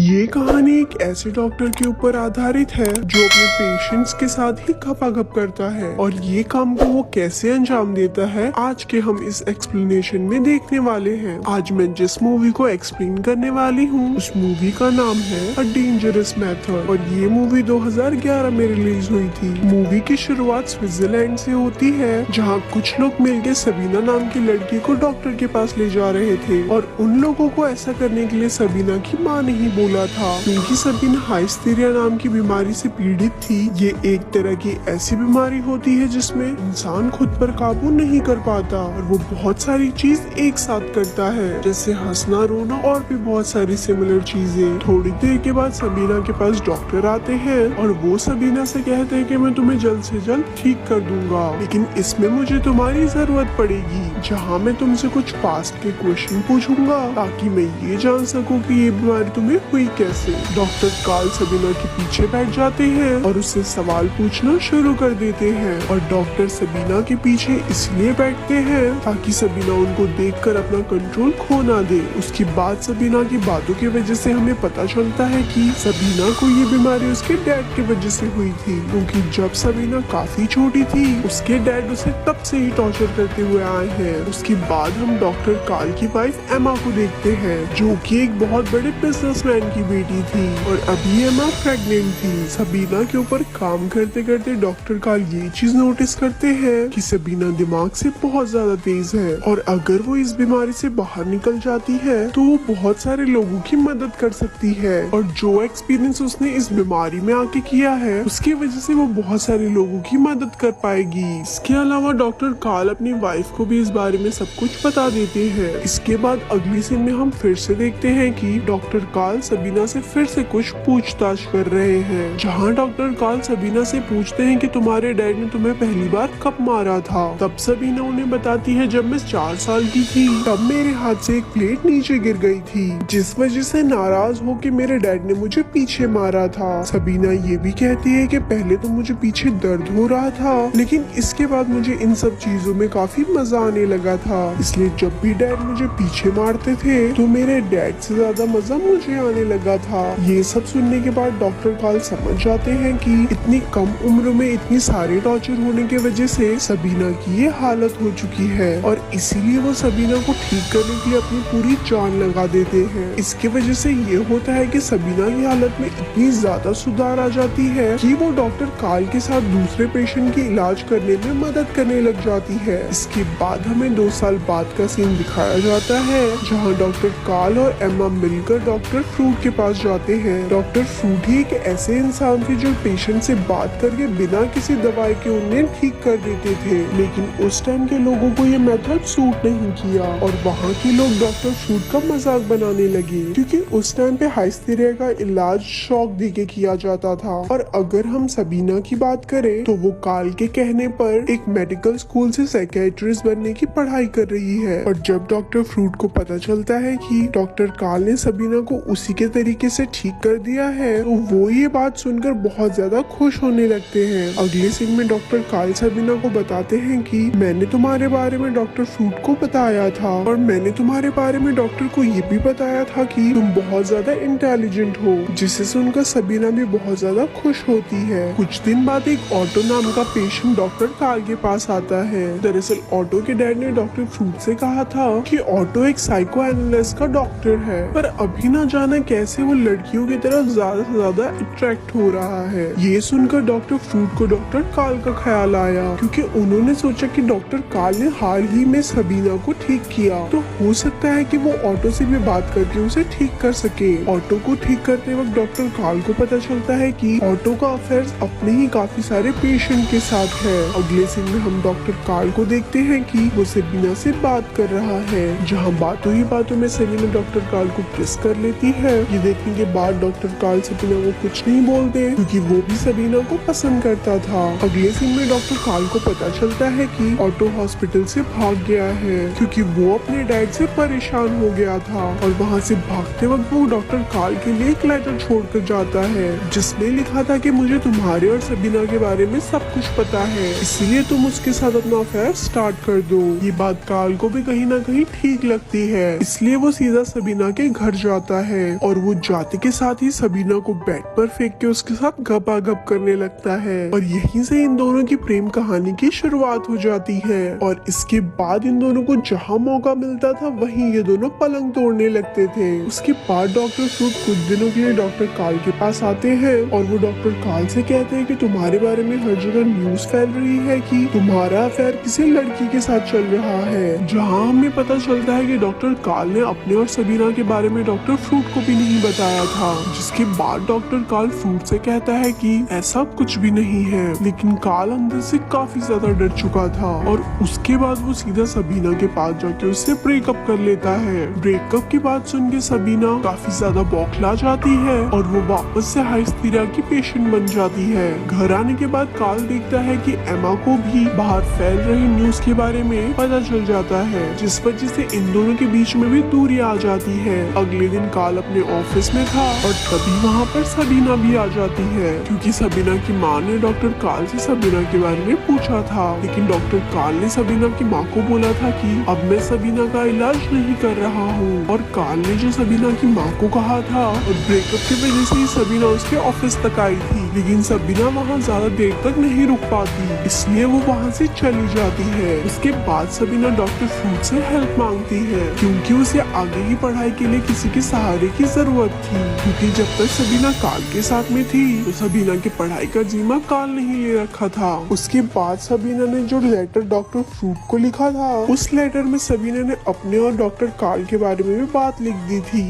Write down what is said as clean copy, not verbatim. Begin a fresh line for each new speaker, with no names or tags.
ये कहानी एक ऐसे डॉक्टर के ऊपर आधारित है जो अपने पेशेंट्स के साथ ही खपाखप करता है और ये काम को वो कैसे अंजाम देता है आज के हम इस एक्सप्लेनेशन में देखने वाले हैं। आज मैं जिस मूवी को एक्सप्लेन करने वाली हूँ उस मूवी का नाम है अ डेंजरस मेथड और ये मूवी 2011 में रिलीज हुई थी। मूवी की शुरुआत स्विट्जरलैंड से होती है जहाँ कुछ लोग मिलकर सबीना नाम की लड़की को डॉक्टर के पास ले जा रहे थे और उन लोगों को ऐसा करने के लिए सबीना की माँ ने ही बोला था क्योंकि सबीना हाइस्टीरिया नाम की बीमारी से पीड़ित थी। ये एक तरह की ऐसी बीमारी होती है जिसमें इंसान खुद पर काबू नहीं कर पाता और वो बहुत सारी चीज एक साथ करता है जैसे हंसना रोना और भी बहुत सारी सिमिलर चीजें। थोड़ी देर के बाद सबीना के पास डॉक्टर आते हैं और वो सबीना से कहते हैं कि मैं तुम्हें जल्द से जल्द ठीक कर दूंगा लेकिन इसमें मुझे तुम्हारी जरूरत पड़ेगी जहाँ मैं तुमसे कुछ पास्ट के क्वेश्चन पूछूंगा ताकि मैं ये जान सकूं कि ये बीमारी तुम्हें हुई कैसे। डॉक्टर कार्ल सबीना के पीछे बैठ जाते हैं और उससे सवाल पूछना शुरू कर देते हैं और डॉक्टर सबीना के पीछे इसलिए बैठते हैं ताकि सबीना उनको देखकर अपना कंट्रोल खो ना दे। उसके बाद सबीना की बातों की वजह से हमें पता चलता है कि सबीना को ये बीमारी उसके डैड की वजह से हुई थी क्योंकि जब सबीना काफी छोटी थी उसके डैड उसे तब से ही टॉर्चर करते हुए आए हैं। उसके बाद हम डॉक्टर कार्ल की वाइफ एमा को देखते हैं जो कि एक बहुत बड़े बिजनेसमैन की बेटी थी और अभी एमा प्रेग्नेंट थी। सबीना के ऊपर काम करते करते डॉक्टर कार्ल ये चीज नोटिस करते हैं कि सबीना दिमाग से बहुत ज्यादा तेज है और अगर वो इस बीमारी से बाहर निकल जाती है तो वो बहुत सारे लोगों की मदद कर सकती है और जो एक्सपीरियंस उसने इस बीमारी में आके किया है उसकी वजह से वो बहुत सारे लोगों की मदद कर पाएगी। इसके अलावा डॉक्टर कार्ल अपनी वाइफ को भी इस बारे में सब कुछ बता देते हैं। इसके बाद अगली सीन में हम फिर से देखते हैं कि डॉक्टर कार्ल सबीना से फिर से कुछ पूछताछ कर रहे हैं जहां डॉक्टर कार्ल सबीना से पूछते हैं कि तुम्हारे डैड ने तुम्हें पहली बार कब मारा था। तब सबीना उन्हें बताती है जब मैं 4 साल की थी तब मेरे हाथ से एक प्लेट नीचे गिर गई थी जिस वजह से नाराज होकर मेरे डैड ने मुझे पीछे मारा था। सबीना ये भी कहती है कि पहले तो मुझे पीछे दर्द हो रहा था लेकिन इसके बाद मुझे इन सब चीजों में काफी मजा आने लगा था इसलिए जब भी डैड मुझे पीछे मारते थे तो मेरे डैड से ज्यादा मजा मुझे आने लगा था। ये सब सुनने के बाद डॉक्टर कार्ल समझ जाते हैं कि इतनी कम उम्र में इतनी सारे टॉर्चर होने की वजह से सबीना की ये हालत हो चुकी है और इसीलिए वो सबीना को ठीक करने के लिए अपनी पूरी जान लगा देते हैं। इसकी वजह से ये होता है कि सबीना की हालत में इतनी ज्यादा सुधार आ जाती है कि वो डॉक्टर कार्ल के साथ दूसरे पेशेंट की इलाज करने में मदद करने लग जाती है। इसके बाद हमें 2 साल बाद का सीन दिखाया जाता है जहाँ डॉक्टर कार्ल और एम्मा मिलकर डॉक्टर फ्रूट के पास जाते हैं। डॉक्टर फ्रूट ही एक ऐसे इंसान थे जो पेशेंट से बात करके बिना किसी दवाई के उन्हें ठीक कर देते थे लेकिन उस टाइम के लोगों को ये मेथड सूट नहीं किया और वहाँ के लोग डॉक्टर फ्रूट का मजाक बनाने लगे क्योंकि उस टाइम पे हाइस्टीरिया का इलाज शॉक देके किया जाता था। और अगर हम सबीना की बात करें तो वो कार्ल के कहने पर एक मेडिकल स्कूल से साइकियाट्रिस्ट बनने की पढ़ाई कर रही है और जब डॉक्टर फ्रूट को पता चलता है कि डॉक्टर कार्ल ने सबीना को उसी के तरीके से ठीक कर दिया है तो वो ये बात सुनकर बहुत ज्यादा खुश होने लगते हैं। अगले सीन में डॉक्टर कार्ल सबीना को बताते हैं कि मैंने तुम्हारे बारे में डॉक्टर फ्रूट को बताया था और मैंने तुम्हारे बारे में डॉक्टर को ये भी बताया था कि तुम बहुत ज्यादा इंटेलिजेंट हो जिसे सुनकर सबीना भी बहुत ज्यादा खुश होती है। कुछ दिन बाद एक ऑटो नाम का पेशेंट डॉक्टर कार्ल के पास आता है। दरअसल ऑटो के डैड ने डॉक्टर फ्रूट से कहा था कि ऑटो एक साइको एनालिस्ट का डॉक्टर है पर अभी ना जाना कैसे वो लड़कियों की तरफ ज्यादा से ज्यादा अट्रैक्ट हो रहा है। ये सुनकर डॉक्टर फ्रूट को डॉक्टर कार्ल का ख्याल आया क्योंकि उन्होंने सोचा कि डॉक्टर कार्ल ने हाल ही में सबीना को ठीक किया तो हो सकता है कि वो ऑटो से भी बात करके उसे ठीक कर सके। ऑटो को ठीक करते वक्त डॉक्टर कार्ल को पता चलता है कि ऑटो का अफेयर्स अपने ही काफी सारे पेशेंट के साथ है। अगले सीन में हम डॉक्टर कार्ल को देखते हैं कि वो सबीना से बात कर रहा है जहाँ बातों ही बातों में सबीना डॉक्टर कार्ल को किस कर लेती है। ये देखने के बाद डॉक्टर कार्ल सबीना को कुछ नहीं बोलते क्योंकि वो भी सबीना को पसंद करता था। अगले सीन में डॉक्टर कार्ल को पता चलता है कि ऑटो हॉस्पिटल से भाग गया है क्योंकि वो अपने डैड से परेशान हो गया था और वहाँ से भागते वक्त वो डॉक्टर कार्ल के लिए एक लेटर छोड़कर जाता है जिसमें लिखा था कि मुझे तुम्हारे और सबीना के बारे में सब कुछ पता है इसलिए तुम उसके साथ अपना अफेयर स्टार्ट कर दो। ये बात कार्ल को भी कहीं ना कहीं ठीक लगती है इसलिए वो सीधा सबीना के घर जाता है और और वो जाते के साथ ही सबीना को बेड पर फेंक के उसके साथ गपागप करने लगता है और यहीं से इन दोनों की प्रेम कहानी की शुरुआत हो जाती है। और इसके बाद इन दोनों को जहाँ मौका मिलता था वहीं ये दोनों पलंग तोड़ने लगते थे। उसके बाद डॉक्टर फ्रूट कुछ दिनों के लिए डॉक्टर काल के पास आते हैं और वो डॉक्टर काल से कहते हैं कि तुम्हारे बारे में हर जगह न्यूज फैल रही है कि तुम्हारा अफेयर किसी लड़की के साथ चल रहा है। जहाँ हमें पता चलता है कि डॉक्टर काल ने अपने और सबीना के बारे में डॉक्टर फ्रूट को भी नहीं बताया था। जिसके बाद डॉक्टर काल फ्रूट से कहता है कि ऐसा कुछ भी नहीं है, लेकिन काल अंदर से काफी ज्यादा डर चुका था और उसके बाद वो सीधा सबीना के पास जाके उससे ब्रेकअप कर लेता है। ब्रेकअप की बात सुन के सबीना काफी ज्यादा बौखला जाती है और वो वापस से हाइस्टीरिया की पेशेंट बन जाती है। घर आने के बाद काल देखता है कि एमा को भी बाहर फैल रही न्यूज के बारे में पता चल जाता है, जिस वजह से इन दोनों के बीच में भी दूरी आ जाती है। अगले दिन काल अपने ऑफिस में था और तभी वहाँ पर सबीना भी आ जाती है, क्योंकि सबीना की माँ ने डॉक्टर काल से सबीना के बारे में पूछा था। लेकिन डॉक्टर काल ने सबीना की माँ को बोला था कि अब मैं सबीना का इलाज नहीं कर रहा हूँ। और काल ने जो सबीना की माँ को कहा था और ब्रेकअप की वजह से ही सबीना उसके ऑफिस तक आई थी, लेकिन सबीना वहाँ ज्यादा देर तक नहीं रुक पाती, इसलिए वो वहाँ से चली जाती है। उसके बाद सबीना डॉक्टर फ्रूट से हेल्प मांगती है, क्योंकि उसे आगे की पढ़ाई के लिए किसी के सहारे की जरूरत थी। क्योंकि जब तक सबीना काल के साथ में थी तो सबीना की पढ़ाई का जिम्मा काल नहीं ले रखा था। उसके बाद सबीना ने जो लेटर डॉक्टर फ्रूट को लिखा था, उस लेटर में सबीना ने अपने और डॉक्टर काल के बारे में भी बात लिख दी थी।